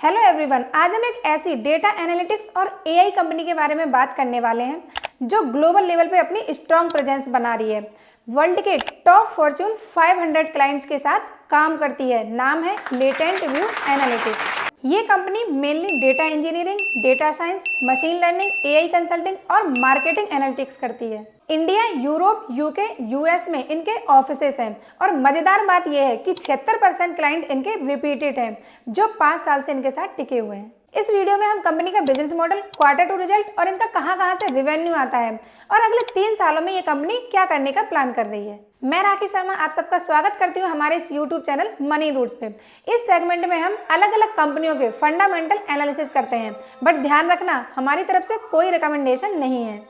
Hello everyone, आज हम एक ऐसी डेटा एनालिटिक्स और एआई कंपनी के बारे में बात करने वाले हैं जो ग्लोबल लेवल पे अपनी स्ट्रॉन्ग प्रेजेंस बना रही है। वर्ल्ड के टॉप फॉर्च्यून 500 क्लाइंट्स के साथ काम करती है। नाम है लेटेंट व्यू एनालिटिक्स। ये company mainly data engineering, data science, machine learning, AI consulting और मार्केटिंग एनालिटिक्स करती है। इंडिया, यूरोप, यूके, यूएस में इनके ऑफिसेस हैं और मजेदार बात यह है कि 76% क्लाइंट इनके रिपीटेड हैं जो 5 साल से इनके साथ टिके हुए हैं। इस वीडियो में हम कंपनी का business model, quarter two result और इनका कहां से रेवेन्यू आता है और अगले 3 सालों में ये कंपनी क्या करने का प्लान कर रही है। मैं राखी शर्मा आप सबका स्वागत करती हूँ हमारे इस यूट्यूब चैनल मनी रूट्स पे। इस सेगमेंट में हम अलग अलग कंपनियों के फंडामेंटल एनालिसिस करते हैं, बट ध्यान रखना हमारी तरफ से कोई रिकमेंडेशन नहीं है।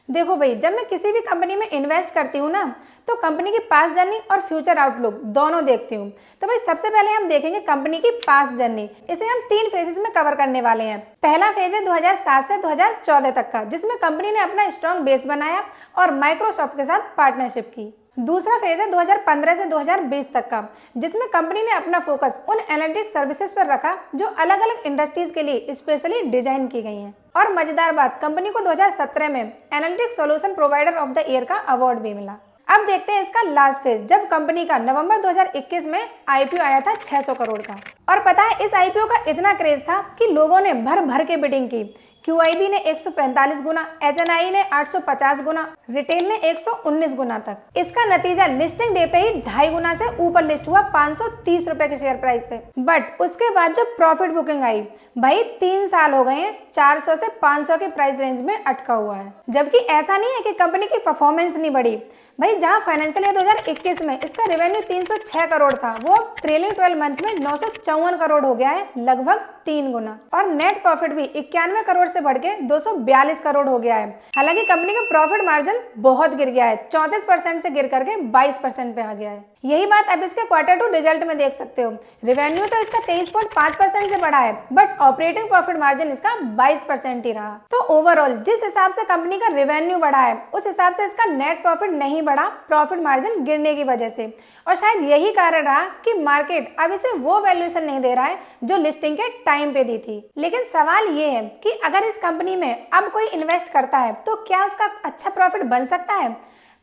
देखो भाई, जब मैं किसी भी कंपनी में इन्वेस्ट करती हूँ ना, तो कंपनी की पास्ट जर्नी और फ्यूचर आउटलुक दोनों देखती हूँ। तो भाई सबसे पहले हम देखेंगे कंपनी की पास्ट जर्नी। इसे हम 3 फेजेस में कवर करने वाले हैं। पहला फेज है 2007 से 2014 तक का, जिसमें कंपनी ने अपना स्ट्रॉन्ग बेस बनाया और माइक्रोसॉफ्ट के साथ पार्टनरशिप की। दूसरा फेज है 2015 से 2020 तक का, जिसमें कंपनी ने अपना फोकस उन एनालिटिक्स सर्विसेज पर रखा जो अलग अलग इंडस्ट्रीज के लिए स्पेशली डिजाइन की गई हैं। और मजेदार बात, कंपनी को 2017 में analytics solution provider of the year का अवार्ड भी मिला। अब देखते हैं इसका लास्ट फेज, जब कंपनी का नवंबर 2021 में आईपीओ आया था 600 करोड़ का। और पता है इस आईपीओ का इतना क्रेज था कि लोगों ने भर भर के बिडिंग की। क्यूआईबी ने 145 गुना, एचएनआई ने 850 गुना, रिटेल ने 119 गुना तक। इसका नतीजा लिस्टिंग डे पे ही 2.5 गुना से ऊपर लिस्ट हुआ 530 रुपए के शेयर प्राइस पे। बट उसके बाद जो प्रॉफिट बुकिंग आई, भाई 3 साल हो गए हैं 400 से 500 के प्राइस रेंज में अटका हुआ है। जबकि ऐसा नहीं है कि कंपनी की परफॉर्मेंस नहीं बढ़ी। भाई जहां फाइनेंशियल ईयर 2021 में इसका रेवेन्यू 306 करोड़ था, वो ट्रेलिंग 12 मंथ में 954 करोड़ हो गया है, लगभग 3 गुना। और नेट प्रॉफिट भी 91 करोड़ से बढ़ के 242 करोड़ हो गया है। हालांकि कंपनी का प्रॉफिट मार्जिन बहुत गिर गया है, 34% से गिर करके 22% पे आ गया है। यही बात अब इसके क्वार्टर टू रिजल्ट में देख सकते हो। रेवेन्यू तो इसका 23.5% से बढ़ा है, बट ऑपरेटिंग प्रॉफिट मार्जिन इसका 22% ही रहा। तो ओवरऑल जिस हिसाब से कंपनी का रेवेन्यू बढ़ा है, उस हिसाब से इसका नेट प्रॉफिट नहीं बढ़ा, प्रॉफिट मार्जिन गिरने की वजह से। और शायद यही कारण रहा कि मार्केट अब इसे वो वैल्यूएशन नहीं दे रहा है जो लिस्टिंग के टाइम पे दी थी। लेकिन सवाल ये है कि अगर इस कंपनी में अब कोई इन्वेस्ट करता है तो क्या उसका अच्छा प्रॉफिट बन सकता है?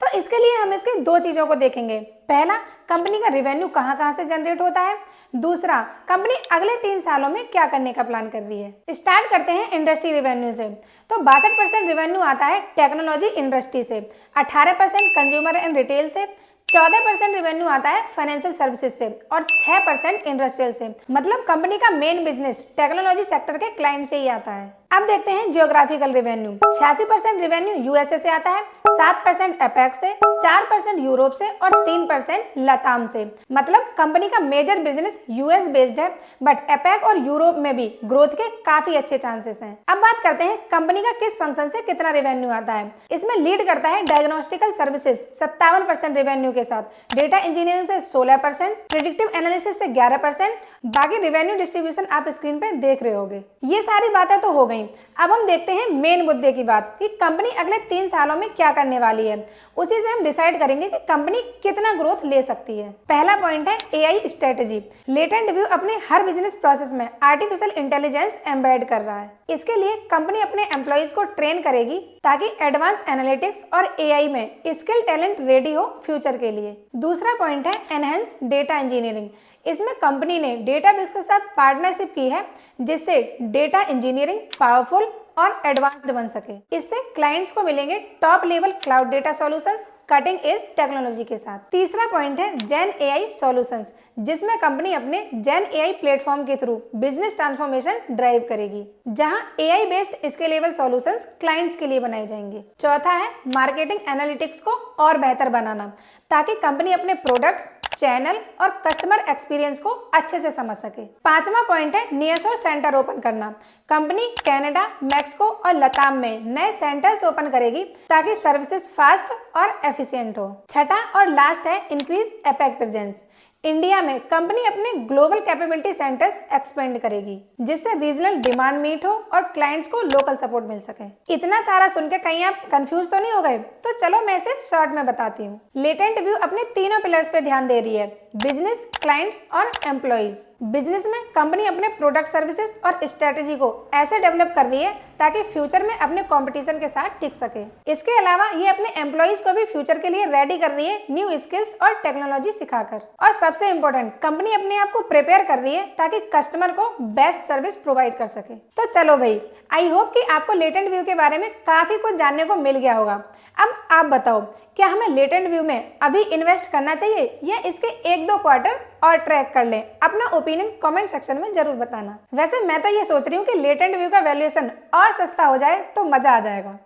तो इसके लिए हम इसके 2 चीजों को देखेंगे। पहला, कंपनी का रेवेन्यू कहां से जनरेट होता है। दूसरा, कंपनी अगले 3 सालों में क्या करने का प्लान कर रही है। स्टार्ट करते हैं इंडस्ट्री रेवेन्यू से। तो 62% रेवेन्यू आता है टेक्नोलॉजी इंडस्ट्री से, 18% कंज्यूमर एंड रिटेल से, 14% रेवेन्यू आता है फाइनेंशियल सर्विसेज से और 6% इंडस्ट्रियल से। मतलब कंपनी का मेन बिजनेस टेक्नोलॉजी सेक्टर के क्लाइंट से ही आता है। अब देखते हैं जियोग्राफिकल रेवेन्यू। 86% रेवेन्यू यूएसए से आता है, 7% एपेक से, 4% यूरोप से और 3% लताम से। मतलब कंपनी का मेजर बिजनेस यूएस बेस्ड है, बट एपेक और यूरोप में भी ग्रोथ के काफी अच्छे चांसेस हैं। अब बात करते हैं कंपनी का किस फंक्शन से कितना रेवेन्यू आता है। इसमें लीड करता है डायग्नोस्टिकल सर्विसेज 57% रेवेन्यू के साथ, डेटा इंजीनियरिंग से 16%, प्रिडिक्टिव एनालिसिस से 11%। बाकी रेवेन्यू डिस्ट्रीब्यूशन आप स्क्रीन पे देख रहे होगे। ये सारी बातें तो हो गई। अब हम देखते हैं मेन मुद्दे की बात कि कंपनी अगले 3 सालों में क्या करने वाली है। उसी से हम डिसाइड करेंगे कि कंपनी कितना ग्रोथ ले सकती है। पहला पॉइंट है एआई स्ट्रेटेजी। लेटेंट व्यू अपने हर बिजनेस प्रोसेस में आर्टिफिशियल इंटेलिजेंस एम्बेड कर रहा है। इसके लिए कंपनी अपने एम्प्लॉइज को ट्रेन करेगी ताकि एडवांस एनालिटिक्स और एआई में स्किल टैलेंट रेडी हो फ्यूचर के लिए। दूसरा पॉइंट है एनहेंस डेटा इंजीनियरिंग। इसमें कंपनी ने डेटाबेस के साथ पार्टनरशिप की है, जिससे डेटा इंजीनियरिंग पावरफुल और एडवांस्ड बन सके। इससे क्लाइंट्स को मिलेंगे top level cloud data solutions cutting edge technology के साथ। तीसरा पॉइंट है जेन एआई सॉल्यूशंस, जिसमें कंपनी अपने जेन एआई प्लेटफॉर्म के थ्रू बिजनेस ट्रांसफॉर्मेशन ड्राइव करेगी, जहां AI based scalable solutions clients के लिए बनाए जाएंगे। चौथा है मार्केटिंग एनालिटिक्स को और बेहतर बनाना, ताकि कंपनी अपने प्रोडक्ट्स, चैनल और कस्टमर एक्सपीरियंस को अच्छे से समझ सके। पांचवा पॉइंट है नियरशोर सेंटर ओपन करना। कंपनी कनाडा, मैक्सिको और लताम में नए सेंटर्स ओपन करेगी ताकि सर्विसेज फास्ट और एफिशिएंट हो। छठा और लास्ट है इंक्रीज एपेक प्रेजेंस। इंडिया में कंपनी अपने ग्लोबल कैपेबिलिटी सेंटर्स एक्सपेंड करेगी, जिससे रीजनल डिमांड मीट हो और क्लाइंट्स को लोकल सपोर्ट मिल सके। इतना सारा सुन के कहीं आप कंफ्यूज तो नहीं हो गए? तो चलो मैं इसे शॉर्ट में बताती हूँ। लेटेंट व्यू अपने तीनों पिलर्स पे ध्यान दे रही है, बिजनेस, क्लाइंट्स और एम्प्लॉइज। बिजनेस में कंपनी अपने प्रोडक्ट, सर्विसेज और स्ट्रेटेजी को ऐसे डेवलप कर रही है ताकि फ्यूचर में अपने कंपटीशन के साथ टिक सके। इसके अलावा ये अपने एम्प्लॉइज को भी फ्यूचर के लिए रेडी कर रही है न्यू स्किल्स और टेक्नोलॉजी सिखाकर। और सबसे इंपॉर्टेंट, कंपनी अपने आप को प्रिपेयर कर रही है ताकि कस्टमर को बेस्ट सर्विस प्रोवाइड कर सके। तो चलो भाई, आई होप कि आपको लेटेंट व्यू के बारे में काफी कुछ जानने को मिल गया होगा। अब आप बताओ, क्या हमें लेटेंट व्यू में अभी इन्वेस्ट करना चाहिए या इसके 1-2 क्वार्टर और ट्रैक कर लें? अपना ओपिनियन कमेंट सेक्शन में जरूर बताना। वैसे मैं तो ये सोच रही हूँ कि लेटेंट व्यू का वैल्यूएशन और सस्ता हो जाए तो मजा आ जाएगा।